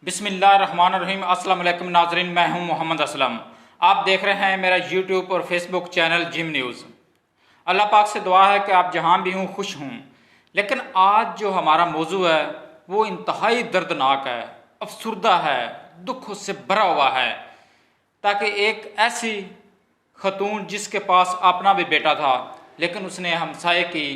बिस्मिल्लाहिर्रहमानिर्रहीम। अस्सलाम वालेकुम नाज़रीन, मैं हूं मोहम्मद असलम। आप देख रहे हैं मेरा यूट्यूब और फेसबुक चैनल जिम न्यूज़। अल्लाह पाक से दुआ है कि आप जहां भी हों खुश हों। लेकिन आज जो हमारा मौजू है वो इंतहाई दर्दनाक है, अफसुर्दा है, दुख से भरा हुआ है। ताकि एक ऐसी खतून जिसके पास अपना भी बेटा था, लेकिन उसने हमसाये की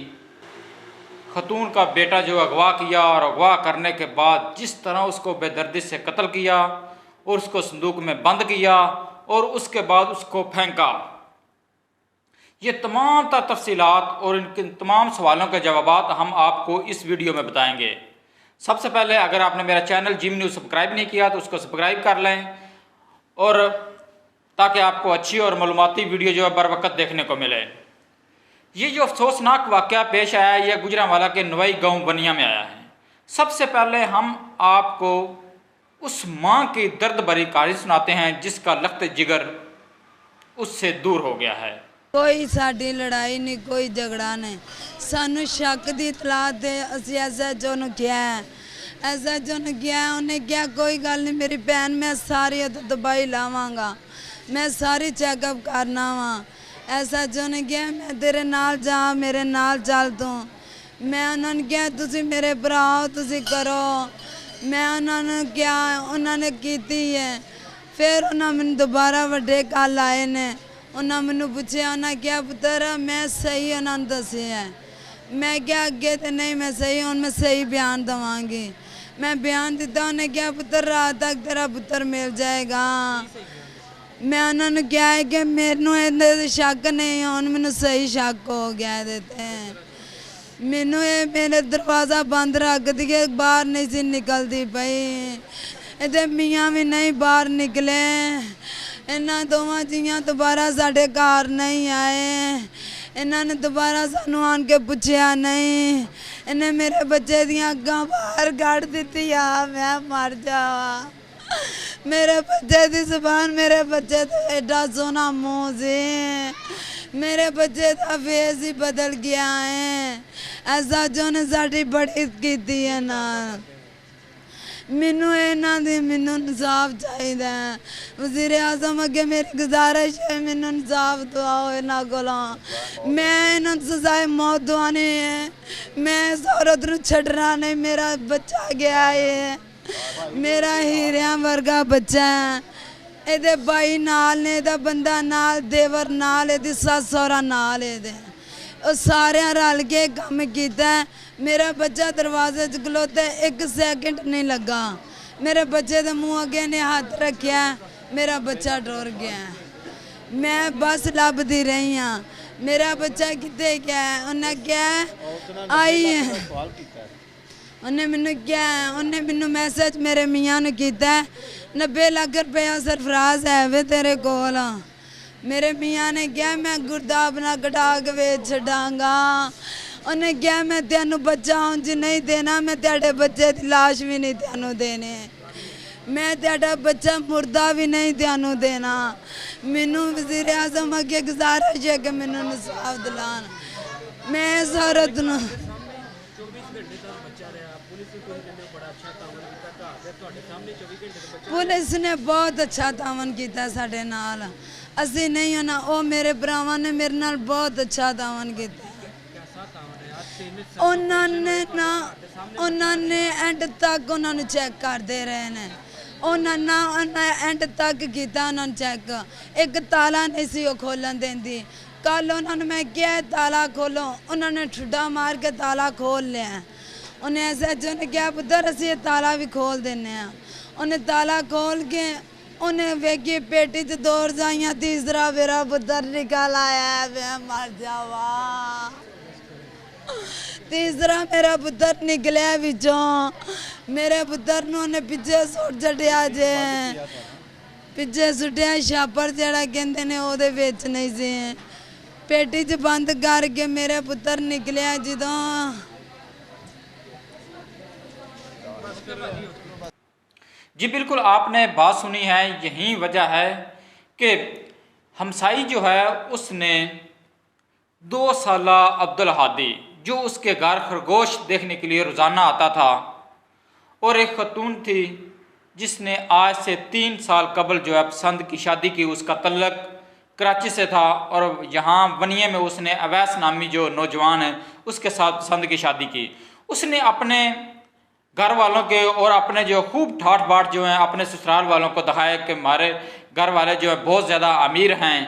खतून का बेटा जो अगवा किया और अगवा करने के बाद जिस तरह उसको बेदर्दी से कत्ल किया और उसको संदूक में बंद किया और उसके बाद उसको फेंका। ये तमाम तफसीलात और इनके तमाम सवालों के जवाब हम आपको इस वीडियो में बताएंगे। सबसे पहले अगर आपने मेरा चैनल जिम न्यूज़ सब्सक्राइब नहीं किया तो उसको सब्सक्राइब कर लें, और ताकि आपको अच्छी और मालूमाती वीडियो जो है बर वक्त देखने को मिले। ये जो अफसोसनाक वाक़या पेश आया है, यह गुजरांवाला के नवई गांव बनिया में आया है। सबसे पहले हम आपको उस माँ की दर्द भरी कहानी सुनाते हैं जिसका लख्त जिगर उससे दूर हो गया है। कोई साड़ी लड़ाई नहीं, कोई झगड़ा नहीं। सानू शक की इतला दे असी SHO ਨੂੰ ਕਿਹਾ, SHO ਨੂੰ ਕਿਹਾ, ਉਹਨੇ ਕਿਹਾ ਕੋਈ ਗੱਲ नहीं मेरी भैन, मैं सारी दवाई लावांगा, मैं सारी चेकअप करना वा। SHO ने कहा मैं तेरे नाल जा, मेरे नाल चल तू। मैं उन्होंने कहा तुसी मेरे भरा हो, तुसी करो। मैं उन्होंने कहा, उन्होंने कीती है। फिर उन्होंने मैंने दोबारा वड्डे कल आए ने, उन्होंने मैंने पूछा, उन्होंने क्या पुत्र मैं सही उन्होंने दसे है। मैं क्या अगे तो नहीं मैं सही हूँ, मैं सही बयान देवांगी। मैं बयान दिता, उन्हें क्या पुत्र रात तक तेरा पुत्र मिल जाएगा। मैं उन्होंने क्या है कि मेरे शक नहीं, हूँ मैनू सही शक हो गया देते मैनू मेरे दरवाज़ा बंद रख दिए, बाहर नहीं सी निकलती पई। इधर मियाँ भी नहीं बाहर निकले। इन्होंने दोवां जियां दोबारा साढ़े घर नहीं आए। इन्होंने दोबारा सानू आन के पूछा नहीं। इन्हें मेरे बच्चे दियां अग्गां बाहर कढ़ दी। मैं मर जावा। मेरे बच्चे की जुबान, मेरे बच्चे तो एडा सोना मुँह से, मेरे बच्चे का फेस ही बदल गया है। SHO ने साड़ी बड़ी की है ना। मैनू इन्हों की मैनू इंसाफ चाहिए। वज़ीर आज़म अगे मेरी गुजारिश है, मैनू इंसाफ दवाओ इन्हों को। मैं इन्हों सजाए मौत दवानी है। मैं इस औरत को छड़ना नहीं। मेरा बच्चा गया है, मेरा हीरिया वर्गा बच्चा है। ये भाई नाल ने, इहदा बंदा नाल, देवर नाल, इहदी सस सौरा नाल, सारे रल के काम किया। मेरा बच्चा दरवाजे च खलोता, 1 सेकंड नहीं लगा। मेरे बच्चे के मुँह अगे ने हाथ रखा, मेरा बच्चा डर गया। मैं बस लभदी रही हाँ, मेरा बच्चा कितने गया। उन्हें क्या आई है, उन्हें मैनू क्या, उन्हें मैनू मैसेज मेरे मियाँ ने किया 90 लाख रुपया सरफराज है वे तेरे कोल। मेरे मियाँ ने क्या मैं गुर्दा अपना कटा के बेच छाँगा। उन्हें क्या मैं तेनू बच्चा उंज नहीं देना, मैं तेरे बच्चे की लाश भी नहीं तेनू देने, मैं तेरा बच्चा मुर्दा भी नहीं तेनू देना। मैनू वज़ीर आज़म अगे गुजारिश है कि मैनू इंसाफ दिलान। मैं इस औरत नू पुलिस ने बहुत अच्छा तावन किया साढ़े नाल। असी नहीं होना, वो मेरे भरावां ने मेरे नाल बहुत अच्छा तावन किया। उन्होंने ना, उन्होंने एंड तक उन्होंने चेक करते रहे ने। उन्होंने एंड तक किया उन्होंने चेक। एक ताला नहीं सी खोलन देंदी। कल उन्होंने मैं क्या ताला खोलो, उन्होंने ठुड्डा मार के ताला खोल लिया। उन्हें SHO ने क्या पुत्र असी ये ताला भी खोल देने। उन्हें ताला खोल के उन्हें वेखी पेटी च 2 रजाइयां, तीसरा मेरा पुत्र निकल आया। मैं मर जावा। तीसरा मेरा पुत्र निकलिया बिचों। मेरे पुत्र नूं उन्हें पिछे सुट छड्डिया जे, पिछे सुटिया छापर जड़ा कहते ने ओहदे विच नहीं सी। पेटी च बंद करके मेरे पुत्र निकलिया जदों। जी बिल्कुल, आपने बात सुनी है। यही वजह है कि हमसाई जो है उसने 2 साला अब्दुल हादी जो उसके घर खरगोश देखने के लिए रोज़ाना आता था, और एक खतून थी जिसने आज से 3 साल कबल जो है पसंद की शादी की। उसका तल्लक कराची से था और यहाँ वनिया में उसने अवैस नामी जो नौजवान है उसके साथ पसंद की शादी की। उसने अपने घर वालों के और अपने जो खूब ठाठ बाट जो हैं अपने ससुराल वालों को दिखाया कि हमारे घर वाले जो है बहुत ज़्यादा अमीर हैं,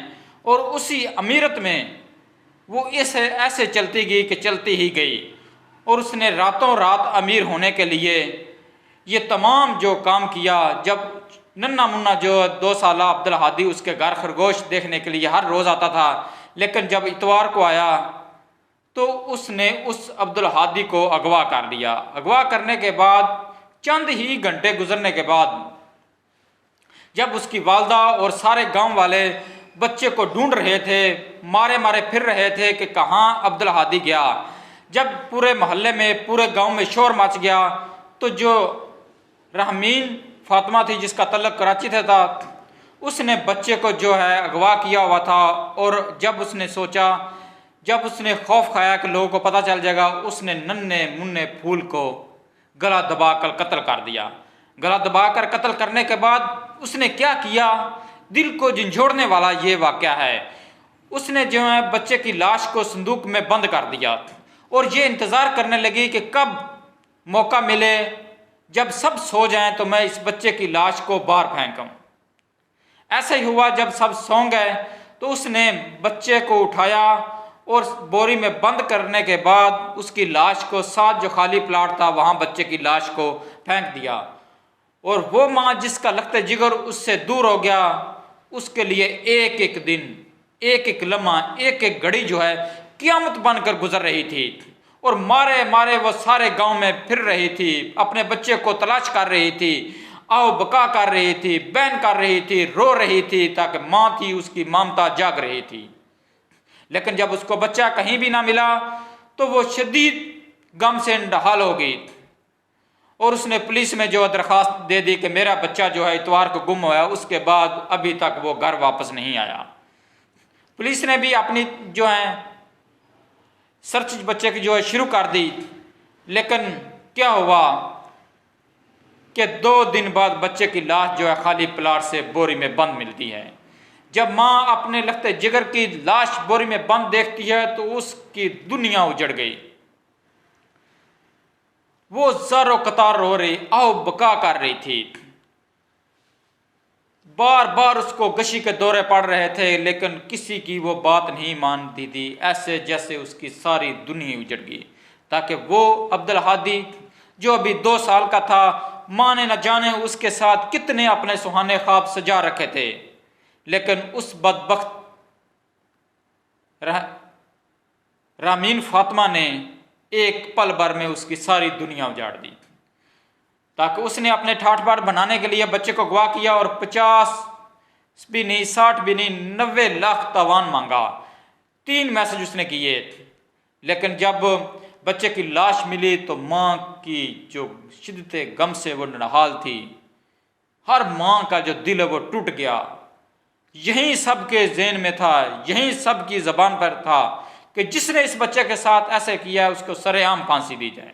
और उसी अमीरत में वो ऐसे चलती गई कि चलती ही गई। और उसने रातों रात अमीर होने के लिए ये तमाम जो काम किया। जब नन्ना मुन्ना जो 2 साल अब्दुल हादी उसके घर खरगोश देखने के लिए हर रोज़ आता था, लेकिन जब इतवार को आया तो उसने उस अब्दुल हादी को अगवा कर लिया। अगवा करने के बाद चंद ही घंटे गुजरने के बाद जब उसकी वालदा और सारे गांव वाले बच्चे को ढूंढ रहे थे, मारे मारे फिर रहे थे कि कहाँ अब्दुल हादी गया, जब पूरे मोहल्ले में पूरे गांव में शोर मच गया, तो जो रहमीन फातिमा थी जिसका तल्लक कराची से था, उसने बच्चे को जो है अगवा किया हुआ था। और जब उसने सोचा, जब उसने खौफ खाया कि लोगों को पता चल जाएगा, उसने नन्हे मुन्ने फूल को गला दबाकर कत्ल कर दिया। गला दबाकर कत्ल करने के बाद उसने क्या किया, दिल को झंझोड़ने वाला ये वाक़या है। उसने जो है बच्चे की लाश को संदूक में बंद कर दिया और ये इंतज़ार करने लगी कि कब मौका मिले, जब सब सो जाएं तो मैं इस बच्चे की लाश को बाहर फेंकूं। ऐसा ही हुआ, जब सब सो गए तो उसने बच्चे को उठाया और बोरी में बंद करने के बाद उसकी लाश को साथ जो खाली प्लाट था वहाँ बच्चे की लाश को फेंक दिया। और वो माँ जिसका लगता जिगर उससे दूर हो गया, उसके लिए एक एक दिन, एक एक लम्हा, एक एक घड़ी जो है क़यामत बनकर गुजर रही थी। और मारे मारे वो सारे गांव में फिर रही थी, अपने बच्चे को तलाश कर रही थी, आओ बका कर रही थी, बहन कर रही थी, रो रही थी, ताकि माँ थी उसकी ममता जाग रही थी। लेकिन जब उसको बच्चा कहीं भी ना मिला तो वो शदीद गम से इंतहाल हो गई और उसने पुलिस में जो दरख्वास्त दे दी कि मेरा बच्चा जो है इतवार को गुम हुआ। उसके बाद अभी तक वो घर वापस नहीं आया। पुलिस ने भी अपनी जो है सर्च बच्चे की जो है शुरू कर दी, लेकिन क्या हुआ कि 2 दिन बाद बच्चे की लाश जो है खाली प्लाट से बोरी में बंद मिलती है। जब माँ अपने लगते जिगर की लाश बोरी में बंद देखती है तो उसकी दुनिया उजड़ गई। वो ज़ारो कतार रो रही, आओ बका कर रही थी। बार बार उसको गशी के दौरे पड़ रहे थे, लेकिन किसी की वो बात नहीं मानती थी। ऐसे जैसे उसकी सारी दुनिया उजड़ गई। ताकि वो अब्दुल हादी जो अभी 2 साल का था, माँ ने न जाने उसके साथ कितने अपने सुहाने ख्वाब सजा रखे थे, लेकिन उस बदबख्त रामीन फातिमा ने एक पल भर में उसकी सारी दुनिया उजाड़ दी। ताकि उसने अपने ठाठ बाट बनाने के लिए बच्चे को अगवा किया और 50 भी नहीं, 60 भी नहीं, 90 लाख तावान मांगा। 3 मैसेज उसने किए, लेकिन जब बच्चे की लाश मिली तो माँ की जो शिद्दते गम से वो नहाल थी। हर माँ का जो दिल है वो टूट गया। यही सबके ज़हन में था, यही सबकी ज़बान पर था कि जिसने इस बच्चे के साथ ऐसे किया उसको सरेआम फांसी दी जाए।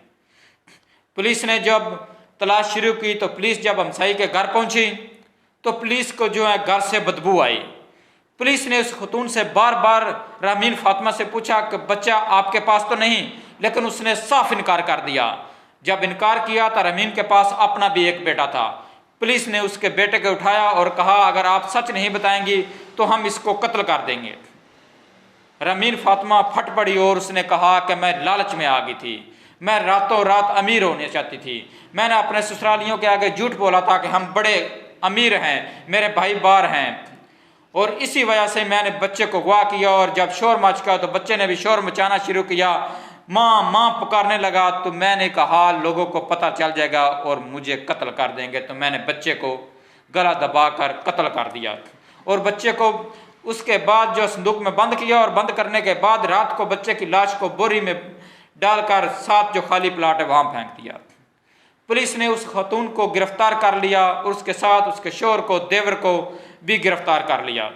पुलिस ने जब तलाश शुरू की तो पुलिस जब हमसाई के घर पहुंची तो पुलिस को जो है घर से बदबू आई। पुलिस ने उस खतून से बार बार रामीन फातिमा से पूछा कि बच्चा आपके पास तो नहीं, लेकिन उसने साफ इनकार कर दिया। जब इनकार किया तो रामीन के पास अपना भी एक बेटा था। पुलिस ने उसके बेटे को उठाया और कहा अगर आप सच नहीं बताएंगी तो हम इसको कत्ल कर देंगे। रामीन फातिमा फट पड़ी और उसने कहा कि मैं लालच में आ गई थी, मैं रातों रात अमीर होने चाहती थी। मैंने अपने ससुरालियों के आगे झूठ बोला था कि हम बड़े अमीर हैं, मेरे भाई बाहर हैं, और इसी वजह से मैंने बच्चे को अगवा किया। और जब शोर मच गया तो बच्चे ने भी शोर मचाना शुरू किया, माँ माँ पुकारने लगा। तो मैंने कहा लोगों को पता चल जाएगा और मुझे कत्ल कर देंगे। तो मैंने बच्चे को गला दबाकर कत्ल कर दिया और बच्चे को उसके बाद जो संदूक में बंद किया और बंद करने के बाद रात को बच्चे की लाश को बोरी में डालकर साथ जो खाली प्लाट है वहाँ फेंक दिया। पुलिस ने उस खतून को गिरफ्तार कर लिया और उसके साथ उसके शोहर को, देवर को भी गिरफ्तार कर लिया।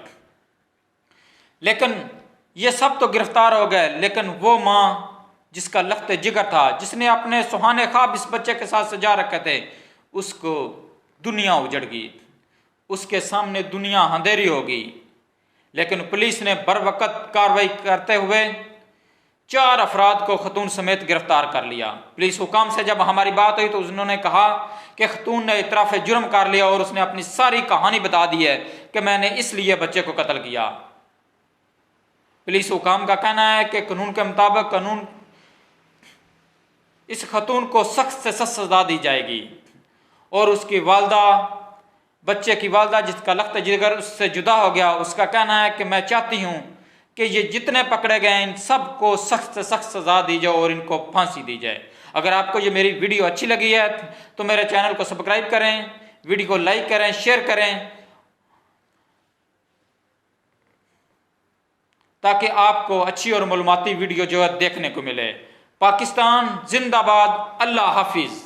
लेकिन ये सब तो गिरफ्तार हो गए, लेकिन वो माँ जिसका लफ्ते जिगर था, जिसने अपने सुहाने ख्वाब इस बच्चे के साथ सजा रखे थे, उसको दुनिया उजड़ गई, उसके सामने दुनिया अंधेरी हो गई। लेकिन पुलिस ने बरवकत कार्रवाई करते हुए 4 अफराद को खतून समेत गिरफ्तार कर लिया। पुलिस हुकाम से जब हमारी बात हुई तो उन्होंने कहा कि खतून ने इतराफ जुर्म कर लिया और उसने अपनी सारी कहानी बता दी है कि मैंने इसलिए बच्चे को कत्ल किया। पुलिस हुकाम का कहना है कि कानून के मुताबिक कानून इस खतून को सख्त से सख्त सजा दी जाएगी और उसकी वालदा, बच्चे की वालदा जिसका लख्त जिगर उससे जुदा हो गया, उसका कहना है कि मैं चाहती हूँ कि ये जितने पकड़े गए इन सबको सख्त से सख्त सजा दी जाए और इनको फांसी दी जाए। अगर आपको ये मेरी वीडियो अच्छी लगी है तो मेरे चैनल को सब्सक्राइब करें, वीडियो को लाइक करें, शेयर करें, ताकि आपको अच्छी और मालूमाती वीडियो जो है देखने को मिले। पाकिस्तान जिंदाबाद। अल्लाह हाफिज।